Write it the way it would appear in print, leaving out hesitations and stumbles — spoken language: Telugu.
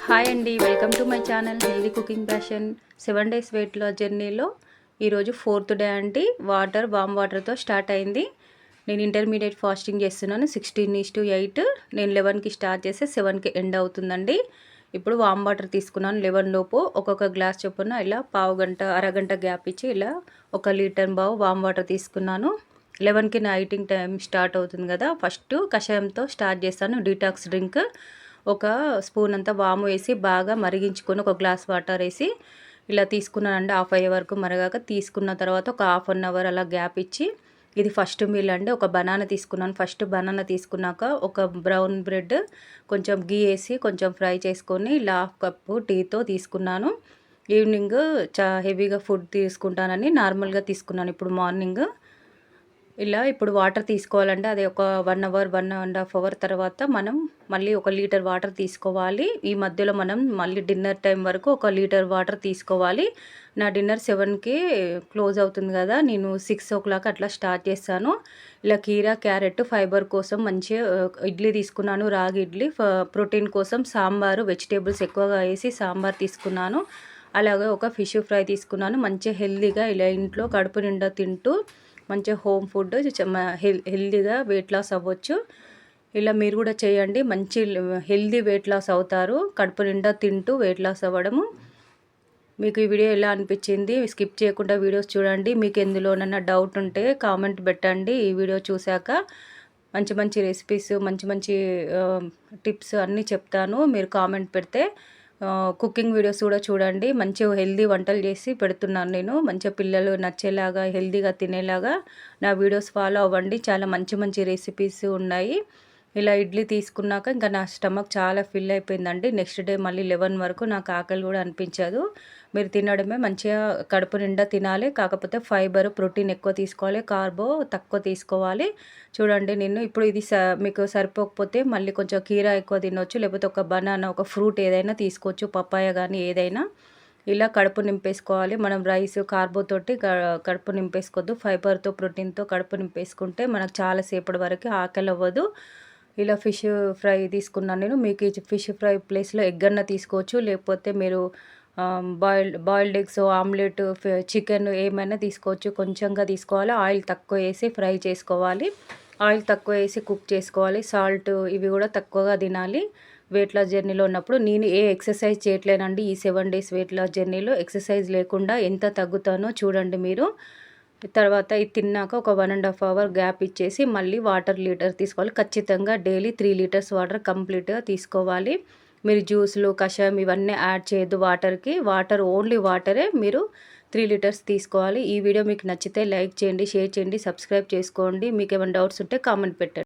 హాయ్ అండి, welcome to my channel healthy cooking passion. 7 days weight loss జర్నీలో ఈరోజు 4th డే అండి. వామ్ వాటర్తో స్టార్ట్ అయింది. నేను ఇంటర్మీడియట్ ఫాస్టింగ్ చేస్తున్నాను. 16:8. నేను 11కి స్టార్ట్ చేస్తే 7కి ఎండ్ అవుతుందండి. ఇప్పుడు వామ్ వాటర్ తీసుకున్నాను. 11 లోపు ఒక్కొక్క గ్లాస్ చొప్పున ఇలా పావు గంట అరగంట గ్యాప్ ఇచ్చి ఇలా 1 లీటర్ వామ్ వాటర్ తీసుకున్నాను. 11కి నా ఈటింగ్ టైం స్టార్ట్ అవుతుంది కదా. ఫస్ట్ కషాయంతో స్టార్ట్ చేస్తాను. Detox drink. ఒక స్పూన్ అంతా వాము వేసి బాగా మరిగించుకొని ఒక గ్లాస్ వాటర్ వేసి ఇలా తీసుకున్నానండి. హాఫ్ అయ్యే వరకు మరగాక తీసుకున్న తర్వాత ఒక హాఫ్ అన్ అవర్ అలా గ్యాప్ ఇచ్చి, ఇది ఫస్ట్ మీల్ అండి. ఒక బనానా తీసుకున్నాను. ఫస్ట్ బనానా తీసుకున్నాక ఒక బ్రౌన్ బ్రెడ్ కొంచెం గీ వేసి కొంచెం ఫ్రై చేసుకొని ఇలా హాఫ్ కప్పు టీతో తీసుకున్నాను. ఈవినింగ్ హెవీగా ఫుడ్ తీసుకుంటానని నార్మల్గా తీసుకున్నాను. ఇప్పుడు మార్నింగ్ ఇలా ఇప్పుడు వాటర్ తీసుకోవాలంటే అది ఒక 1 అవర్ 1.5 అవర్ తర్వాత మనం మళ్ళీ 1 లీటర్ వాటర్ తీసుకోవాలి. ఈ మధ్యలో మనం మళ్ళీ డిన్నర్ టైం వరకు 1 లీటర్ వాటర్ తీసుకోవాలి. నా డిన్నర్ 7కి క్లోజ్ అవుతుంది కదా. నేను 6 ఓ క్లాక్ అట్లా స్టార్ట్ చేస్తాను. ఇలా కీరా క్యారెట్ ఫైబర్ కోసం మంచిగా ఇడ్లీ తీసుకున్నాను. రాగి ఇడ్లీ. ప్రోటీన్ కోసం సాంబారు వెజిటేబుల్స్ ఎక్కువగా వేసి సాంబార్ తీసుకున్నాను. అలాగే ఒక ఫిష్ ఫ్రై తీసుకున్నాను. మంచిగా హెల్తీగా ఇలా ఇంట్లో కడుపు నిండా తింటూ మంచిగా హోమ్ ఫుడ్ హెల్తీగా వెయిట్ లాస్ అవ్వచ్చు. ఇలా మీరు కూడా చేయండి. మంచి హెల్తీ వెయిట్ లాస్ అవుతారు. కడుపు నిండా తింటూ వెయిట్ లాస్ అవ్వడము. మీకు ఈ వీడియో ఎలా అనిపించింది? స్కిప్ చేయకుండా వీడియోస్ చూడండి. మీకు ఎందులోనన్నా డౌట్ ఉంటే కామెంట్ పెట్టండి. ఈ వీడియో చూశాక మంచి మంచి రెసిపీస్ మంచి మంచి టిప్స్ అన్నీ చెప్తాను. మీరు కామెంట్ పెడితే కుకింగ్ వీడియోస్ కూడా చూడండి. మంచిగా హెల్దీ వంటలు చేసి పెడుతున్నాను నేను. మంచిగా పిల్లలు నచ్చేలాగా హెల్దీగా తినేలాగా నా వీడియోస్ ఫాలో అవ్వండి. చాలా మంచి మంచి రెసిపీస్ ఉన్నాయి. ఇలా ఇడ్లీ తీసుకున్నాక ఇంకా నా స్టమక్ చాలా ఫిల్ అయిపోయిందండి. నెక్స్ట్ డే మళ్ళీ 11 వరకు నాకు ఆకలి కూడా అనిపించదు. మీరు తినడమే మంచిగా కడుపు నిండా తినాలి. కాకపోతే ఫైబర్ ప్రోటీన్ ఎక్కువ తీసుకోవాలి, కార్బో తక్కువ తీసుకోవాలి. చూడండి నేను ఇప్పుడు ఇది మీకు సరిపోకపోతే మళ్ళీ కొంచెం కీరా ఎక్కువ తినొచ్చు, లేకపోతే ఒక బనానా ఒక ఫ్రూట్ ఏదైనా తీసుకోవచ్చు, పప్పాయ కానీ ఏదైనా. ఇలా కడుపు నింపేసుకోవాలి. మనం రైస్ కార్బోతోటి కడుపు నింపేసుకోవద్దు. ఫైబర్తో ప్రోటీన్తో కడుపు నింపేసుకుంటే మనకు చాలాసేపటి వరకు ఆకలి అవ్వదు. ఇలా ఫిష్ ఫ్రై తీసుకున్నాను నేను. మీకు ఈ ఫిష్ ఫ్రై ప్లేస్లో ఎగ్ అన్న తీసుకోవచ్చు, లేకపోతే మీరు బాయిల్డ్ ఎగ్స్ ఆమ్లెట్ చికెన్ ఏమైనా తీసుకోవచ్చు. కొంచెంగా తీసుకోవాలి. ఆయిల్ తక్కువ వేసి ఫ్రై చేసుకోవాలి. ఆయిల్ తక్కువ వేసి కుక్ చేసుకోవాలి. సాల్ట్ ఇవి కూడా తక్కువగా తినాలి. వెయిట్ లాస్ జర్నీలో ఉన్నప్పుడు నేను ఏ ఎక్సర్సైజ్ చేయట్లేనండి. ఈ 7 డేస్ వెయిట్ లాస్ జర్నీలో ఎక్సర్సైజ్ లేకుండా ఎంత తగ్గుతానో చూడండి మీరు. తర్వాత ఇది తిన్నాక ఒక 1.5 అవర్ గ్యాప్ ఇచ్చేసి మళ్ళీ వాటర్ లీటర్ తీసుకోవాలి. ఖచ్చితంగా డైలీ 3 లీటర్స్ వాటర్ కంప్లీట్గా తీసుకోవాలి. మీరు జ్యూస్లు కషాయం ఇవన్నీ యాడ్ చేయొద్దు వాటర్కి. వాటర్ ఓన్లీ వాటరే మీరు 3 లీటర్స్ తీసుకోవాలి. ఈ వీడియో మీకు నచ్చితే లైక్ చేయండి, షేర్ చేయండి, సబ్స్క్రైబ్ చేసుకోండి. మీకు ఏమైనా డౌట్స్ ఉంటే కామెంట్ పెట్టండి.